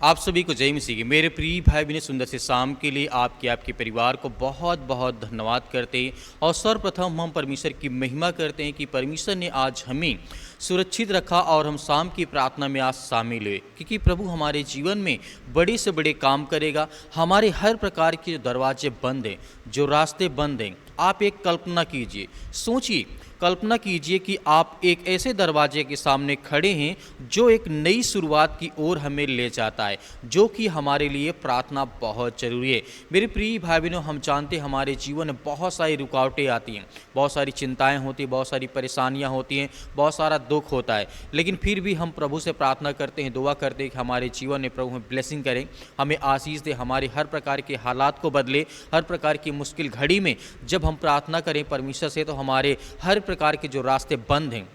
आप सभी को जय मसीह की। मेरे प्रिय भाई बहन, सुंदर से शाम के लिए आपके परिवार को बहुत बहुत धन्यवाद करते हैं। और सर्वप्रथम हम परमेश्वर की महिमा करते हैं कि परमेश्वर ने आज हमें सुरक्षित रखा और हम शाम की प्रार्थना में आज शामिल हुए, क्योंकि प्रभु हमारे जीवन में बड़े से बड़े काम करेगा। हमारे हर प्रकार के जो दरवाजे बंद हैं, जो रास्ते बंद हैं, आप एक कल्पना कीजिए, सोचिए, कल्पना कीजिए कि आप एक ऐसे दरवाजे के सामने खड़े हैं जो एक नई शुरुआत की ओर हमें ले जाता है, जो कि हमारे लिए प्रार्थना बहुत ज़रूरी है। मेरे प्रिय भाई बहनों, हम जानते हैं हमारे जीवन में बहुत सारी रुकावटें आती हैं, बहुत सारी चिंताएं होती हैं, बहुत सारी परेशानियां होती हैं, बहुत सारा दुख होता है, लेकिन फिर भी हम प्रभु से प्रार्थना करते हैं, दुआ करते हैं कि हमारे जीवन में प्रभु हमें ब्लेसिंग करें, हमें आशीष दे, हमारे हर प्रकार के हालात को बदले। हर प्रकार की मुश्किल घड़ी में जब हम प्रार्थना करें परमेश्वर से, तो हमारे हर प्रकार के जो रास्ते बंद हैं,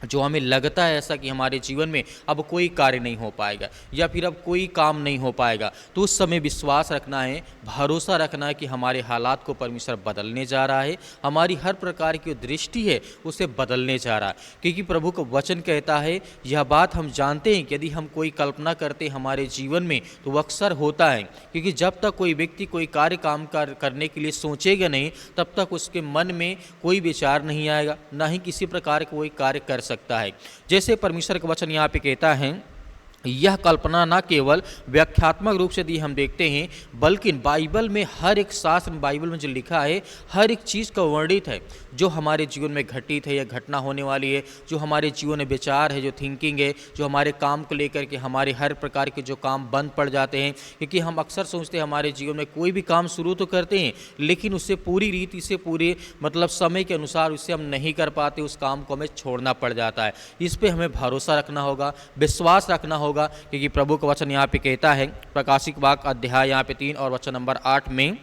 जो हमें लगता है ऐसा कि हमारे जीवन में अब कोई कार्य नहीं हो पाएगा या फिर अब कोई काम नहीं हो पाएगा, तो उस समय विश्वास रखना है, भरोसा रखना है कि हमारे हालात को परमेश्वर बदलने जा रहा है, हमारी हर प्रकार की दृष्टि है उसे बदलने जा रहा है। क्योंकि प्रभु का वचन कहता है, यह बात हम जानते हैं कि यदि हम कोई कल्पना करते हमारे जीवन में तो वह अक्सर होता है। क्योंकि जब तक कोई व्यक्ति कोई कार्य करने के लिए सोचेगा नहीं, तब तक उसके मन में कोई विचार नहीं आएगा, ना ही किसी प्रकार का कोई कार्य कर सकता है। जैसे परमेश्वर का वचन यहाँ पे कहता है, यह कल्पना न केवल व्याख्यात्मक रूप से दी हम देखते हैं, बल्कि बाइबल में हर एक शास्त्र, बाइबल में जो लिखा है हर एक चीज़ का वर्णित है, जो हमारे जीवन में घटित है या घटना होने वाली है, जो हमारे जीवन में विचार है, जो थिंकिंग है, जो हमारे काम को लेकर के हमारे हर प्रकार के जो काम बंद पड़ जाते हैं। क्योंकि हम अक्सर सोचते हैं हमारे जीवन में कोई भी काम शुरू तो करते हैं, लेकिन उससे पूरी रीति से, पूरे मतलब समय के अनुसार उससे हम नहीं कर पाते, उस काम को हमें छोड़ना पड़ जाता है। इस पर हमें भरोसा रखना होगा, विश्वास रखना होगा, क्योंकि प्रभु का वचन यहाँ पे कहता है, प्रकाशिक वाक्य अध्याय यहाँ पे 3 और वचन नंबर 8 में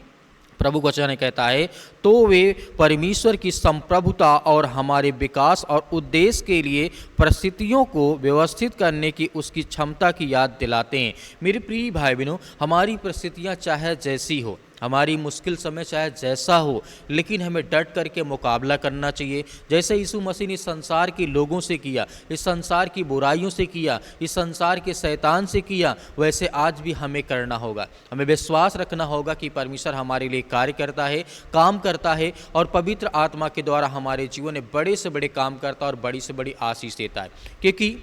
प्रभु का वचन कहता है, तो वे परमेश्वर की संप्रभुता और हमारे विकास और उद्देश्य के लिए परिस्थितियों को व्यवस्थित करने की उसकी क्षमता की याद दिलाते हैं। मेरे प्रिय भाई बहनों, हमारी परिस्थितियाँ चाहे जैसी हो, हमारी मुश्किल समय चाहे जैसा हो, लेकिन हमें डट करके मुकाबला करना चाहिए। जैसे यीशु मसीह ने इस संसार के लोगों से किया, इस संसार की बुराइयों से किया, इस संसार के शैतान से किया, वैसे आज भी हमें करना होगा। हमें विश्वास रखना होगा कि परमेश्वर हमारे लिए कार्य करता है, काम करता है, और पवित्र आत्मा के द्वारा हमारे जीवन में बड़े से बड़े काम करता है और बड़ी से बड़ी आशीष देता है। क्योंकि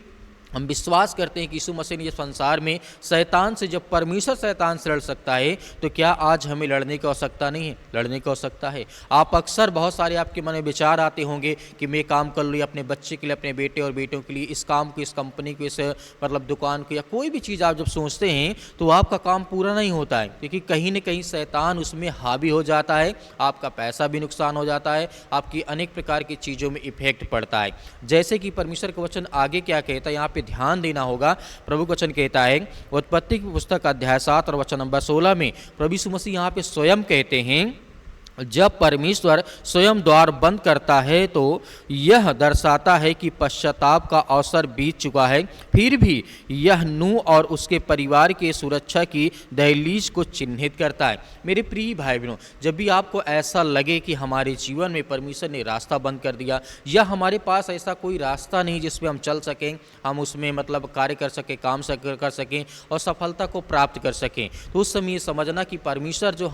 हम विश्वास करते हैं कि यीशु मसीह ने इस संसार में शैतान से, जब परमेश्वर शैतान से लड़ सकता है, तो क्या आज हमें लड़ने की आवश्यकता नहीं है? लड़ने की आवश्यकता है। आप अक्सर बहुत सारे आपके मन में विचार आते होंगे कि मैं काम कर लूँ अपने बच्चे के लिए, अपने बेटे और बेटियों के लिए, इस काम को, इस कंपनी को, इस मतलब दुकान को, या कोई भी चीज़ आप जब सोचते हैं तो आपका काम पूरा नहीं होता है, क्योंकि कहीं ना कहीं शैतान उसमें हावी हो जाता है, आपका पैसा भी नुकसान हो जाता है, आपकी अनेक प्रकार की चीज़ों में इफेक्ट पड़ता है। जैसे कि परमेश्वर का वचन आगे क्या कहता है, यहाँ पे ध्यान देना होगा। प्रभु वचन कहता है, उत्पत्ति की पुस्तक अध्याय 7 और वचन नंबर 16 में प्रभु यीशु मसीह यहाँ पे स्वयं कहते हैं, जब परमेश्वर स्वयं द्वार बंद करता है तो यह दर्शाता है कि पश्चाताप का अवसर बीत चुका है। फिर भी यह नूह और उसके परिवार के सुरक्षा की दहलीज को चिन्हित करता है। मेरे प्रिय भाई बहनों, जब भी आपको ऐसा लगे कि हमारे जीवन में परमेश्वर ने रास्ता बंद कर दिया, या हमारे पास ऐसा कोई रास्ता नहीं जिस पे हम चल सकें, हम उसमें मतलब कार्य कर सकें, काम कर सकें और सफलता को प्राप्त कर सकें, तो उस समय समझना कि परमेश्वर जो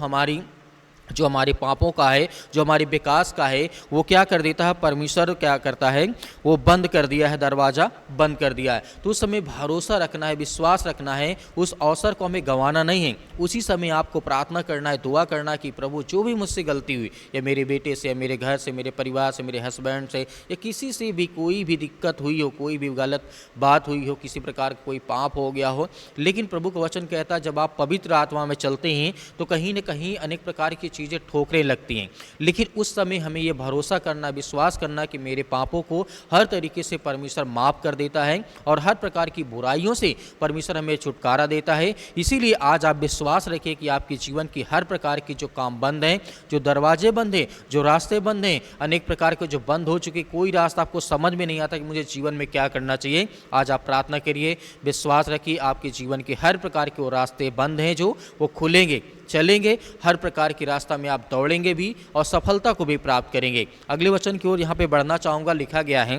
हमारे पापों का है, जो हमारे विकास का है, वो क्या कर देता है, परमेश्वर क्या करता है, वो बंद कर दिया है, दरवाज़ा बंद कर दिया है। तो उस समय भरोसा रखना है, विश्वास रखना है, उस अवसर को हमें गंवाना नहीं है। उसी समय आपको प्रार्थना करना है, दुआ करना है कि प्रभु जो भी मुझसे गलती हुई, या मेरे बेटे से, या मेरे घर से, मेरे परिवार से, मेरे हस्बैंड से, या किसी से भी कोई भी दिक्कत हुई हो, कोई भी गलत बात हुई हो, किसी प्रकार का कोई पाप हो गया हो, लेकिन प्रभु का वचन कहता है, जब आप पवित्र आत्मा में चलते हैं तो कहीं न कहीं अनेक प्रकार की चीज़ें ठोकरें लगती हैं, लेकिन उस समय हमें ये भरोसा करना, विश्वास करना कि मेरे पापों को हर तरीके से परमेश्वर माफ़ कर देता है और हर प्रकार की बुराइयों से परमेश्वर हमें छुटकारा देता है। इसीलिए आज आप विश्वास रखें कि आपके जीवन की हर प्रकार की जो काम बंद हैं, जो दरवाजे बंद हैं, जो रास्ते बंद हैं, अनेक प्रकार के जो बंद हो चुके, कोई रास्ता आपको समझ में नहीं आता कि मुझे जीवन में क्या करना चाहिए, आज आप प्रार्थना करिए, विश्वास रखिए, आपके जीवन के हर प्रकार के वो रास्ते बंद हैं जो वो खुलेंगे, चलेंगे, हर प्रकार की रास्ता में आप दौड़ेंगे भी और सफलता को भी प्राप्त करेंगे। अगले वचन की ओर यहाँ पे बढ़ना चाहूँगा। लिखा गया है,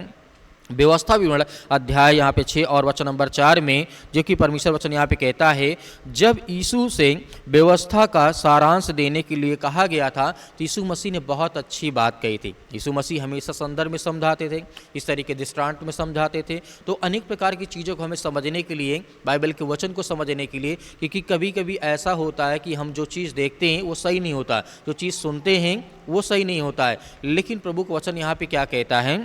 व्यवस्था विवरण अध्याय यहाँ पे 6 और वचन नंबर 4 में, जो कि परमेश्वर वचन यहाँ पे कहता है, जब यीशु से व्यवस्था का सारांश देने के लिए कहा गया था तो यीशु मसीह ने बहुत अच्छी बात कही थी। यीशु मसीह हमेशा संदर्भ में समझाते थे, इस तरीके दृष्टांत में समझाते थे। तो अनेक प्रकार की चीज़ों को हमें समझने के लिए, बाइबल के वचन को समझने के लिए, क्योंकि कभी कभी ऐसा होता है कि हम जो चीज़ देखते हैं वो सही नहीं होता, जो चीज़ सुनते हैं वो सही नहीं होता है। लेकिन प्रभु का वचन यहाँ पे क्या कहता है,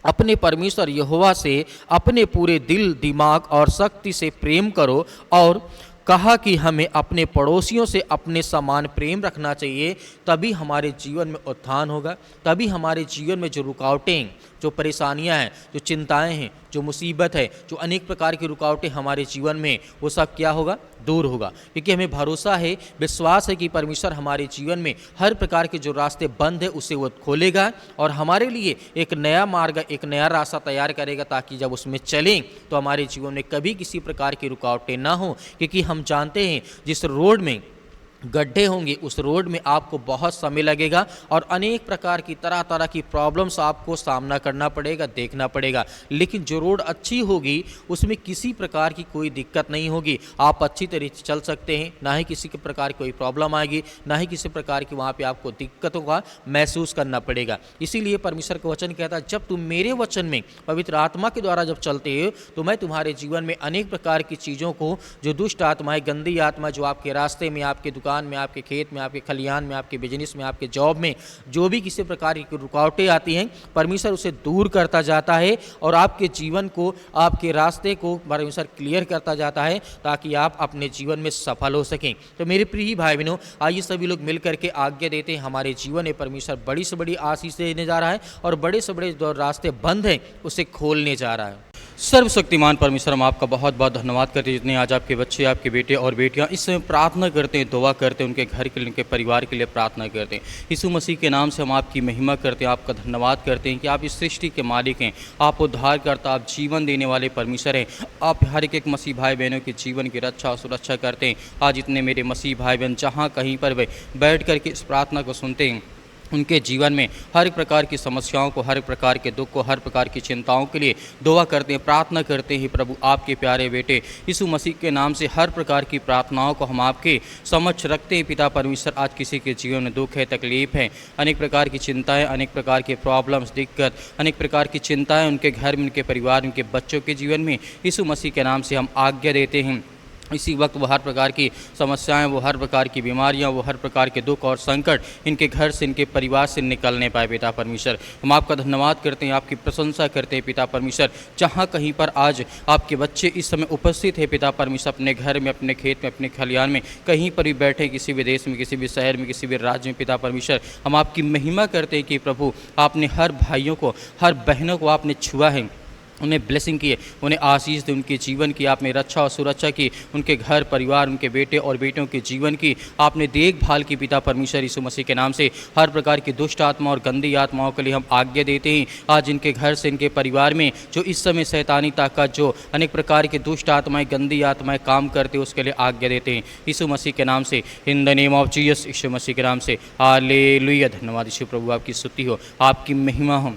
अपने परमेश्वर यहोवा से अपने पूरे दिल, दिमाग और शक्ति से प्रेम करो, और कहा कि हमें अपने पड़ोसियों से अपने समान प्रेम रखना चाहिए। तभी हमारे जीवन में उत्थान होगा, तभी हमारे जीवन में जो रुकावटें, जो परेशानियां हैं, जो चिंताएं हैं, जो मुसीबत है, जो अनेक प्रकार की रुकावटें हमारे जीवन में, वो सब क्या होगा, दूर होगा। क्योंकि हमें भरोसा है, विश्वास है कि परमेश्वर हमारे जीवन में हर प्रकार के जो रास्ते बंद है उसे वो खोलेगा और हमारे लिए एक नया मार्ग, एक नया रास्ता तैयार करेगा, ताकि जब उसमें चलें तो हमारे जीवन में कभी किसी प्रकार की रुकावटें ना हो। क्योंकि हम जानते हैं जिस रोड में गड्ढे होंगे उस रोड में आपको बहुत समय लगेगा और अनेक प्रकार की तरह तरह की प्रॉब्लम्स आपको सामना करना पड़ेगा, देखना पड़ेगा। लेकिन जो रोड अच्छी होगी उसमें किसी प्रकार की कोई दिक्कत नहीं होगी, आप अच्छी तरीके से चल सकते हैं, ना ही किसी के प्रकार की कोई प्रॉब्लम आएगी, ना ही किसी प्रकार की वहाँ पे आपको दिक्कतों का महसूस करना पड़ेगा। इसीलिए परमेश्वर का वचन कहता है, जब तुम मेरे वचन में पवित्र आत्मा के द्वारा जब चलते हो तो मैं तुम्हारे जीवन में अनेक प्रकार की चीज़ों को, जो दुष्ट आत्माएं, गंदी आत्मा जो आपके रास्ते में, आपके दुकान में, आपके खेत में, आपके खलियान में, आपके बिजनेस में, आपके जॉब में जो भी किसी प्रकार की रुकावटें आती हैं, परमेश्वर उसे दूर करता जाता है और आपके जीवन को, आपके रास्ते को परमेश्वर क्लियर करता जाता है, ताकि आप अपने जीवन में सफल हो सकें। तो मेरे प्रिय भाई बहनों, आइए सभी लोग मिल करके आज्ञा देते हैं, हमारे जीवन में परमेश्वर बड़ी से बड़ी आशीष देने जा रहा है और बड़े से बड़े जो रास्ते बंद हैं उसे खोलने जा रहा है। सर्वशक्तिमान परमेश्वर, हम आपका बहुत बहुत धन्यवाद करते हैं, जितने आज आपके बच्चे, आपके बेटे और बेटियां इस समय प्रार्थना करते हैं, दुआ करते हैं, उनके घर के लिए, उनके परिवार के लिए प्रार्थना करते हैं। यीशु मसीह के नाम से हम आपकी महिमा करते हैं, आपका धन्यवाद करते हैं कि आप इस सृष्टि के मालिक हैं, आप उद्धारकर्ता, आप जीवन देने वाले परमेश्वर हैं। आप हर एक मसीह भाई बहनों के जीवन की रक्षा और सुरक्षा करते हैं। आज इतने मेरे मसीह भाई बहन जहाँ कहीं पर वे बैठ करके इस प्रार्थना को सुनते हैं, उनके जीवन में हर प्रकार की समस्याओं को, हर प्रकार के दुख को, हर प्रकार की चिंताओं के लिए दुआ करते हैं, प्रार्थना करते हैं। प्रभु, आपके प्यारे बेटे यीशु मसीह के नाम से हर प्रकार की प्रार्थनाओं को हम आपके समक्ष रखते हैं। पिता परमेश्वर, आज किसी के जीवन में दुख है, तकलीफ है, अनेक प्रकार की चिंताएं, अनेक प्रकार के प्रॉब्लम्स, दिक्कत, अनेक प्रकार की चिंताएं उनके घर में, उनके परिवार, उनके बच्चों के जीवन में, यीशु मसीह के नाम से हम आज्ञा देते हैं। इसी वक्त वो हर प्रकार की समस्याएं, वो हर प्रकार की बीमारियां, वो हर प्रकार के दुख और संकट इनके घर से, इनके परिवार से निकलने पाए। पिता परमेश्वर, हम आपका धन्यवाद करते हैं, आपकी प्रशंसा करते हैं। पिता परमेश्वर, जहां कहीं पर आज आपके बच्चे इस समय उपस्थित है पिता परमेश्वर, अपने घर में, अपने खेत में, अपने खलियान में, कहीं पर भी बैठे, किसी भी देश में, किसी भी शहर में, किसी भी राज्य में, पिता परमेश्वर, हम आपकी महिमा करते हैं कि प्रभु, आपने हर भाइयों को, हर बहनों को आपने छुआ है, उन्हें ब्लेसिंग किए, उन्हें आशीष दी, उनके जीवन की आपने रक्षा और सुरक्षा की, उनके घर परिवार, उनके बेटे और बेटियों के जीवन की आपने देखभाल की। पिता परमेश्वर, यीशु मसीह के नाम से हर प्रकार की दुष्ट आत्मा और गंदी आत्माओं के लिए हम आज्ञा देते हैं। आज इनके घर से, इनके परिवार में जो इस समय शैतानी ताकत, जो अनेक प्रकार की दुष्ट आत्माएं, गंदी आत्माएं काम करते हैं, उसके लिए आज्ञा देते हैं यीशु मसीह के नाम से, in the name of Jesus, यीशु मसीह के नाम से। हालेलुया। धन्यवाद यीशु प्रभु, आपकी स्तुति हो, आपकी महिमा हो,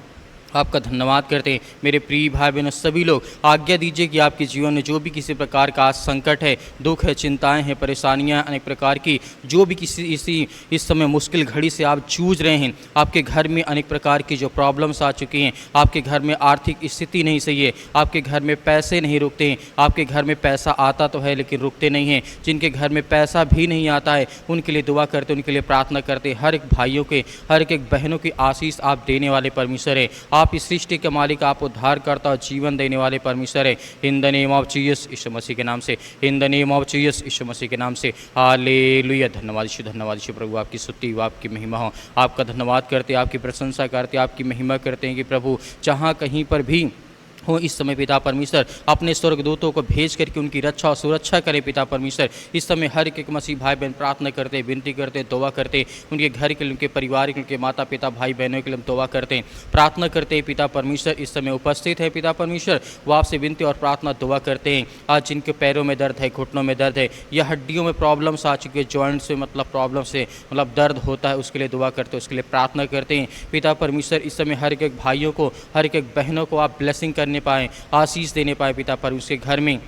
आपका धन्यवाद करते हैं। मेरे प्रिय भाई बहनों, सभी लोग आज्ञा दीजिए कि आपके जीवन में जो भी किसी प्रकार का संकट है, दुख है, चिंताएं हैं, परेशानियां, अनेक प्रकार की जो भी किसी इस समय मुश्किल घड़ी से आप जूझ रहे हैं, आपके घर में अनेक प्रकार की जो प्रॉब्लम्स आ चुकी हैं, आपके घर में आर्थिक स्थिति नहीं सही है, आपके घर में पैसे नहीं रुकते हैं, आपके घर में पैसा आता तो है लेकिन रुकते नहीं हैं, जिनके घर में पैसा भी नहीं आता है उनके लिए दुआ करते, उनके लिए प्रार्थना करते। हर एक भाइयों के, हर एक बहनों की आशीष आप देने वाले परमेश्वर है। आप इस सृष्टि के मालिक, आप उद्धार करता और जीवन देने वाले परमेश्वर है। In the name of Jesus, यीशु मसीह के नाम से, in the name of Jesus, यीशु मसीह के नाम से। हालेलुया। धन्यवाद यीशु, धन्यवाद यीशु प्रभु, आपकी स्तुति हो, आपकी महिमा हो, आपका धन्यवाद करते, आपकी प्रशंसा करते, आपकी महिमा करते हैं कि प्रभु, जहाँ कहीं पर भी हो इस समय पिता परमेश्वर अपने स्वर्गदूतों को भेज करके उनकी रक्षा और सुरक्षा करें पिता परमेश्वर। इस समय हर एक मसीह भाई बहन प्रार्थना करते, विनती करते, दुआ करते, उनके घर के लिए, उनके परिवार के लिए, उनके माता पिता भाई बहनों के लिए हम दुआ करते हैं, प्रार्थना करते हैं पिता परमेश्वर। इस समय उपस्थित है पिता परमेश्वर, वो आपसे विनती और प्रार्थना दुआ करते हैं। आज जिनके पैरों में दर्द है, घुटनों में दर्द है या हड्डियों में प्रॉब्लम्स आ चुकी है, जॉइंट्स में मतलब प्रॉब्लम से मतलब दर्द होता है, उसके लिए दुआ करते हैं, उसके लिए प्रार्थना करते हैं पिता परमेश्वर। इस समय हर एक भाइयों को, हर एक बहनों को आप ब्लेसिंग करने पाएँ, आशीष देने पाए पिता पर। उसके घर में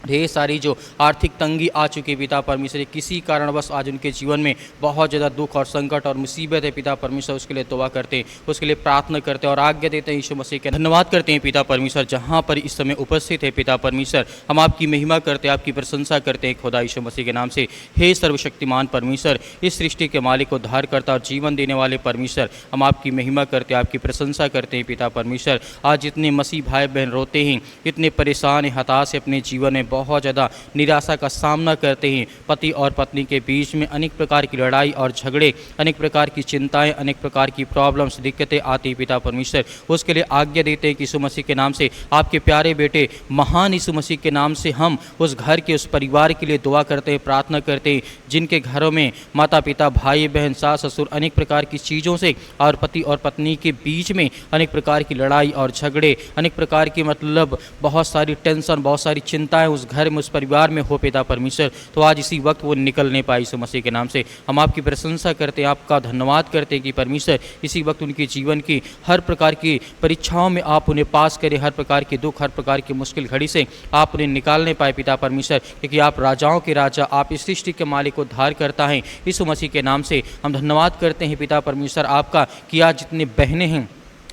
ढेर सारी जो आर्थिक तंगी आ चुकी है पिता परमेश्वर, किसी कारणवश आज उनके जीवन में बहुत ज़्यादा दुख और संकट और मुसीबत है पिता परमेश्वर, उसके लिए दुआ करते हैं, उसके लिए प्रार्थना करते हैं और आज्ञा देते हैं यीशु मसीह के। धन्यवाद करते हैं पिता परमेश्वर, जहाँ पर इस समय उपस्थित है पिता परमेश्वर, हम आपकी महिमा करते हैं, आपकी प्रशंसा करते हैं खुदा यीशु मसीह के नाम से। हे सर्वशक्तिमान परमेश्वर, इस सृष्टि के मालिक, उद्धारकर्ता और जीवन देने वाले परमेश्वर, हम आपकी महिमा करते हैं, आपकी प्रशंसा करते हैं पिता परमेश्वर। आज जितने मसीह भाई बहन रोते हैं, इतने परेशान हैं, हताश है, अपने जीवन में बहुत ज़्यादा निराशा का सामना करते हैं, पति और पत्नी के बीच में अनेक प्रकार की लड़ाई और झगड़े, अनेक प्रकार की चिंताएं, अनेक प्रकार की प्रॉब्लम्स, दिक्कतें आती हैं पिता परमेश्वर, उसके लिए आज्ञा देते हैं कि यीशु मसीह के नाम से, आपके प्यारे बेटे महान यीशु मसीह के नाम से हम उस घर के, उस परिवार के लिए दुआ करते हैं, प्रार्थना करते हैं, जिनके घरों में माता पिता, भाई बहन, सास ससुर अनेक प्रकार की चीज़ों से और पति और पत्नी के बीच में अनेक प्रकार की लड़ाई और झगड़े, अनेक प्रकार की मतलब बहुत सारी टेंशन, बहुत सारी चिंताएं उस घर में, उस परिवार में हो पिता परमेश्वर, तो आज इसी वक्त वो निकल नहीं पाई यीशु मसीह के नाम से। हम आपकी प्रशंसा करते हैं, आपका धन्यवाद करते हैं कि परमेश्वर इसी वक्त उनके जीवन की हर प्रकार की परीक्षाओं में आप उन्हें पास करें, हर प्रकार की दुख, हर प्रकार की मुश्किल घड़ी से आप उन्हें निकालने पाए पिता परमेश्वर, क्योंकि आप राजाओं के राजा, आप इस सृष्टि के मालिक, उद्धार करता है यीशु मसीह के नाम से। हम धन्यवाद करते हैं पिता परमेश्वर आपका कि आज जितने बहनें हैं,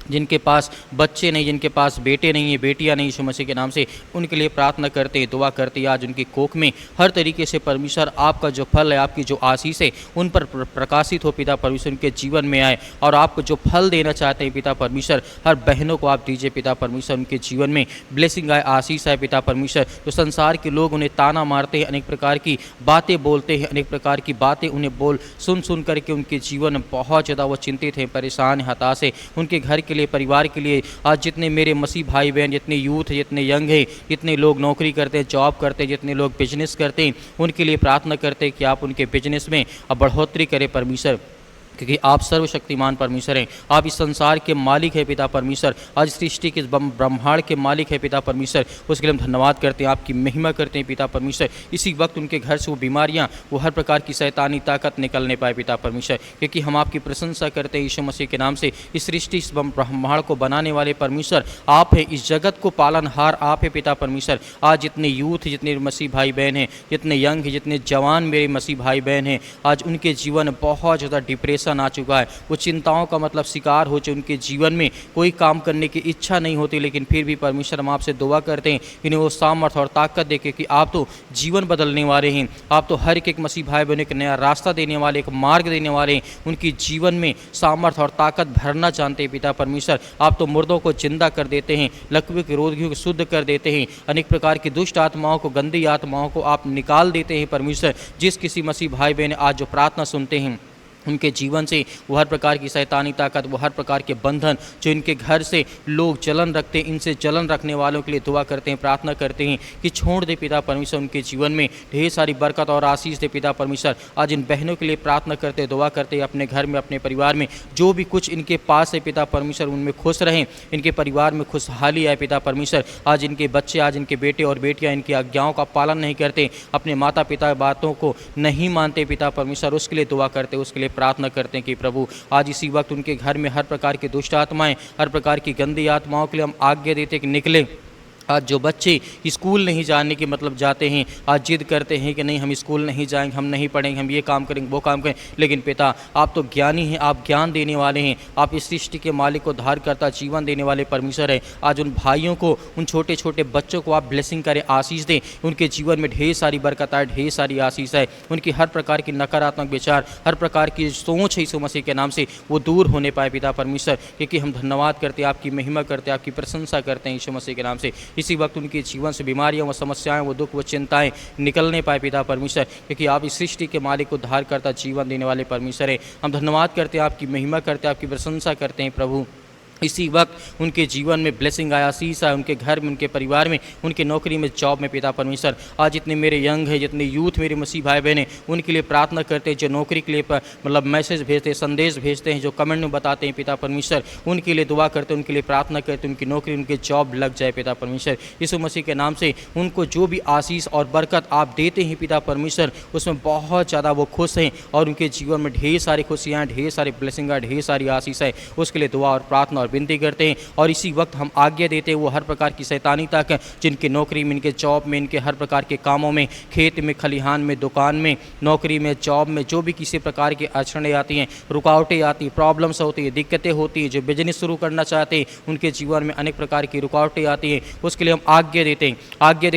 जिनके पास बच्चे नहीं, जिनके पास बेटे नहीं है, बेटियां नहीं, यीशु मसीह के नाम से उनके लिए प्रार्थना करते, दुआ करते। आज उनकी कोख में हर तरीके से परमेश्वर आपका जो फल है, आपकी जो आशीष है, उन पर प्रकाशित हो पिता परमेश्वर, उनके जीवन में आए और आपको जो फल देना चाहते हैं पिता परमेश्वर, हर बहनों को आप दीजिए पिता परमेश्वर, उनके जीवन में ब्लेसिंग आए, आशीष आए पिता परमेश्वर। जो संसार के लोग उन्हें ताना मारते हैं, अनेक प्रकार की बातें बोलते हैं, अनेक प्रकार की बातें उन्हें सुन करके उनके जीवन में बहुत ज़्यादा वो चिंतित हैं, परेशान, हताश है, उनके घर के लिए, परिवार के लिए। आज जितने मेरे मसीह भाई बहन, जितने यूथ है, जितने यंग है, जितने लोग नौकरी करते हैं, जॉब करते हैं, जितने लोग बिजनेस करते हैं, उनके लिए प्रार्थना करते हैं कि आप उनके बिजनेस में बढ़ोतरी करें परमेश्वर, क्योंकि आप सर्वशक्तिमान परमेश्वर हैं, आप इस संसार के मालिक है पिता परमेश्वर, आज सृष्टि के ब्रह्मांड के मालिक है पिता परमेश्वर, उसके लिए हम धन्यवाद करते हैं, आपकी महिमा करते हैं पिता परमेश्वर। इसी वक्त उनके घर से वो बीमारियां, वो हर प्रकार की शैतानी ताकत निकलने पाए पिता परमेश्वर, क्योंकि हम आपकी प्रशंसा करते हैं यीशु मसीह के नाम से। इस सृष्टि, इस ब्रह्मांड को बनाने वाले परमेश्वर आप है, इस जगत को पालनहार आप है पिता परमेश्वर। आज जितने यूथ, जितने मसीह भाई बहन हैं, जितने यंग हैं, जितने जवान मेरे मसीह भाई बहन हैं, आज उनके जीवन में बहुत ज़्यादा डिप्रेशन आ चुका है, वो चिंताओं का मतलब शिकार हो चुके, उनके जीवन में कोई काम करने की इच्छा नहीं होती, लेकिन फिर भी परमेश्वर हम आपसे दुआ करते हैं इन्हें वो सामर्थ्य और ताकत देके कि आप तो जीवन बदलने वाले हैं, आप तो हर एक मसीह भाई बहन एक नया रास्ता देने वाले, एक मार्ग देने वाले हैं, उनकी जीवन में सामर्थ्य और ताकत भरना जानते हैं पिता परमेश्वर। आप तो मुर्दों को जिंदा कर देते हैं, लकवे के रोगियों को शुद्ध कर देते हैं, अनेक प्रकार की दुष्ट आत्माओं को, गंदी आत्माओं को आप निकाल देते हैं परमेश्वर। जिस किसी मसीह भाई बहन आज जो प्रार्थना सुनते हैं, उनके जीवन से वो हर प्रकार की शैतानी ताकत, वो हर प्रकार के बंधन जो इनके घर से लोग जलन रखते हैं, इनसे जलन रखने वालों के लिए दुआ करते हैं, प्रार्थना करते हैं कि छोड़ दे पिता परमेश्वर, उनके जीवन में ढेर सारी बरकत और आशीष दे पिता परमेश्वर। आज इन बहनों के लिए प्रार्थना करते, दुआ करते, अपने घर में, अपने परिवार में जो भी कुछ इनके पास है पिता परमेश्वर, उनमें खुश रहें, इनके परिवार में खुशहाली आए पिता परमेश्वर। आज इनके बच्चे, आज इनके बेटे और बेटियाँ इनकी आज्ञाओं का पालन नहीं करते, अपने माता पिता बातों को नहीं मानते पिता परमेश्वर, उसके लिए दुआ करते, उसके लिए प्रार्थना करते हैं कि प्रभु आज इसी वक्त उनके घर में हर प्रकार की दुष्ट आत्माएं, हर प्रकार की गंदी आत्माओं के लिए हम आज्ञा देते हैं कि निकले। आज जो बच्चे स्कूल नहीं जाने के मतलब जाते हैं, आज जिद करते हैं कि नहीं हम स्कूल नहीं जाएंगे, हम नहीं पढ़ेंगे, हम ये काम करेंगे, वो काम करें, लेकिन पिता आप तो ज्ञानी हैं, आप ज्ञान देने वाले हैं, आप इस सृष्टि के मालिक को उद्धार करता, जीवन देने वाले परमेश्वर हैं। आज उन भाइयों को, उन छोटे छोटे बच्चों को आप ब्लेसिंग करें, आशीष दें, उनके जीवन में ढेर सारी बरकत आए, ढेर सारी आशीष है, उनकी हर प्रकार की नकारात्मक विचार, हर प्रकार की सोच है यीशु मसीह के नाम से वो दूर होने पाए पिता परमेश्वर, क्योंकि हम धन्यवाद करते हैं, आपकी महिमा करते हैं, आपकी प्रशंसा करते हैं यीशु मसीह के नाम से। इसी वक्त उनके जीवन से बीमारियां, वो समस्याएं, वो दुख, वो चिंताएं निकलने पाए पिता परमेश्वर, क्योंकि आप इस सृष्टि के मालिक, उद्धार करता, जीवन देने वाले परमेश्वर हैं। हम धन्यवाद करते हैं, आपकी महिमा करते हैं, आपकी प्रशंसा करते हैं प्रभु। इसी वक्त उनके जीवन में ब्लेसिंग आया, आशीष आया, उनके घर में, उनके परिवार में, उनके नौकरी में, जॉब में। पिता परमेश्वर आज जितने मेरे यंग हैं, जितने यूथ मेरे मसीह भाई बहन हैं, उनके लिए प्रार्थना करते हैं, जो नौकरी के लिए मतलब मैसेज भेजते हैं, संदेश भेजते हैं, जो कमेंट में बताते हैं पिता परमेश्वर, उनके लिए दुआ करते हैं, उनके लिए प्रार्थना करते हैं, उनकी नौकरी, उनके जॉब लग जाए पिता परमेश्वर। यीशु मसीह के नाम से उनको जो भी आशीष और बरकत आप देते हैं पिता परमेश्वर, उसमें बहुत ज़्यादा वो खुश हैं और उनके जीवन में ढेर सारी खुशियाँ, ढेर सारी ब्लेसिंग, ढेर सारी आशीष है। उसके लिए दुआ और प्रार्थना और विनती करते हैं। और इसी वक्त हम आज्ञा देते हैं वो हर प्रकार की शैतानी तक, जिनके नौकरी में, इनके जॉब में, इनके हर प्रकार के कामों में, खेत में, खलिहान में, दुकान में, नौकरी में, जॉब में, जो भी किसी प्रकार की अड़चनें आती हैं, रुकावटें आती हैं, प्रॉब्लम्स होती है, दिक्कतें होती हैं, जो बिजनेस शुरू करना चाहते हैं उनके जीवन में अनेक प्रकार की रुकावटें आती हैं, उसके लिए हम आज्ञा देते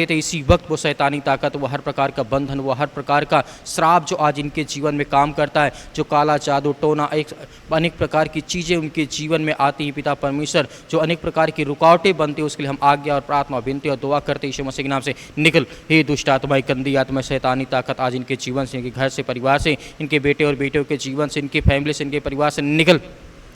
हैं इसी वक्त वो शैतानी ताकत, वो हर प्रकार का बंधन, वो हर प्रकार का श्राप जो आज इनके जीवन में काम करता है, जो काला जादू, टोना, अनेक प्रकार की चीज़ें उनके जीवन में आती हैं पिता परमेश्वर, जो अनेक प्रकार की रुकावटें बनती है, उसके लिए हम आज्ञा और प्रार्थना, विनती और दुआ करते यीशु मसीह के नाम से, निकल हे दुष्ट आत्मा, गंदी आत्मा, शैतानी ताकत आज इनके जीवन से, इनके घर से, परिवार से, इनके बेटे और बेटियों के जीवन से, इनकी फैमिली से, इनके परिवार से निकल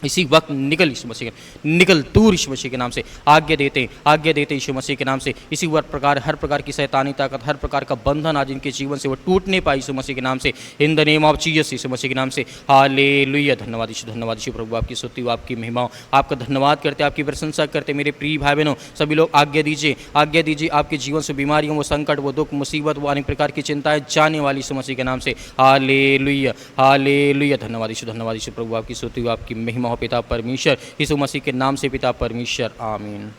इसी वक्त, निकल यीशु मसीह के, निकल दूर यीशु मसीह के नाम से। आज्ञा देते यीशु मसीह के नाम से। इसी प्रकार हर प्रकार की शैतानी ताकत, हर प्रकार का बंधन आज इनके जीवन से वो टूटने पाए यीशु मसीह के नाम से, in the name of Jesus यीशु मसीह के नाम से। हालेलुया। धन्यवाद यीशु प्रभु, आपकी स्तुति हो, आपकी महिमा हो, आपका धन्यवाद करते, आपकी प्रशंसा करते। मेरे प्रिय भाई बहनों, सभी लोग आज्ञा दीजिए आपके जीवन से बीमारियों, वो संकट, वो दुख, मुसीबत, वो अनेक प्रकार की चिंताएं जाने वाली यीशु मसीह के नाम से। हालेलुया। धन्यवाद यीशु प्रभु, आपकी स्तुति हो, आपकी महिमा हो पिता परमेश्वर, यीशु मसीह के नाम से पिता परमेश्वर, आमीन।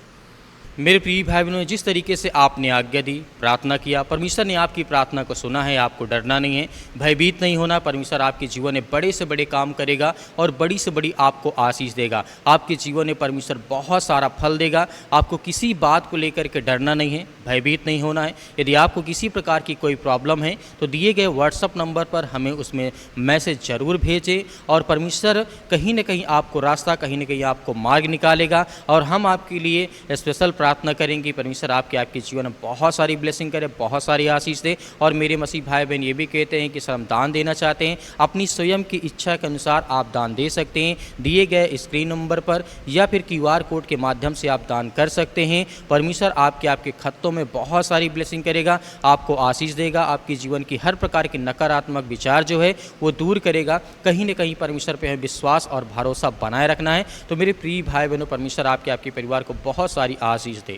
मेरे प्रिय भाई बहनों, जिस तरीके से आपने आज्ञा दी, प्रार्थना किया, परमेश्वर ने आपकी प्रार्थना को सुना है। आपको डरना नहीं है, भयभीत नहीं होना। परमेश्वर आपके जीवन में बड़े से बड़े काम करेगा और बड़ी से बड़ी आपको आशीष देगा। आपके जीवन में परमेश्वर बहुत सारा फल देगा। आपको किसी बात को लेकर के डरना नहीं है, भयभीत नहीं होना है। यदि आपको किसी प्रकार की कोई प्रॉब्लम है तो दिए गए व्हाट्सअप नंबर पर हमें उसमें मैसेज ज़रूर भेजें और परमेश्वर कहीं न कहीं आपको रास्ता, कहीं न कहीं आपको मार्ग निकालेगा और हम आपके लिए स्पेशल प्रार्थना करेंगे। परमेश्वर आपके जीवन में बहुत सारी ब्लेसिंग करे, बहुत सारी आशीष दे। और मेरे मसीह भाई बहन ये भी कहते हैं कि सर हम दान देना चाहते हैं, अपनी स्वयं की इच्छा के अनुसार आप दान दे सकते हैं दिए गए स्क्रीन नंबर पर, या फिर QR कोड के माध्यम से आप दान कर सकते हैं। परमेश्वर आपके खत्तों में बहुत सारी ब्लेसिंग करेगा, आपको आशीष देगा, आपके जीवन की हर प्रकार के नकारात्मक विचार जो है वो दूर करेगा। कहीं न कहीं परमेश्वर पे हमें विश्वास और भरोसा बनाए रखना है। तो मेरे प्रिय भाई बहनों, परमेश्वर आपके परिवार को बहुत सारी आशीष दे।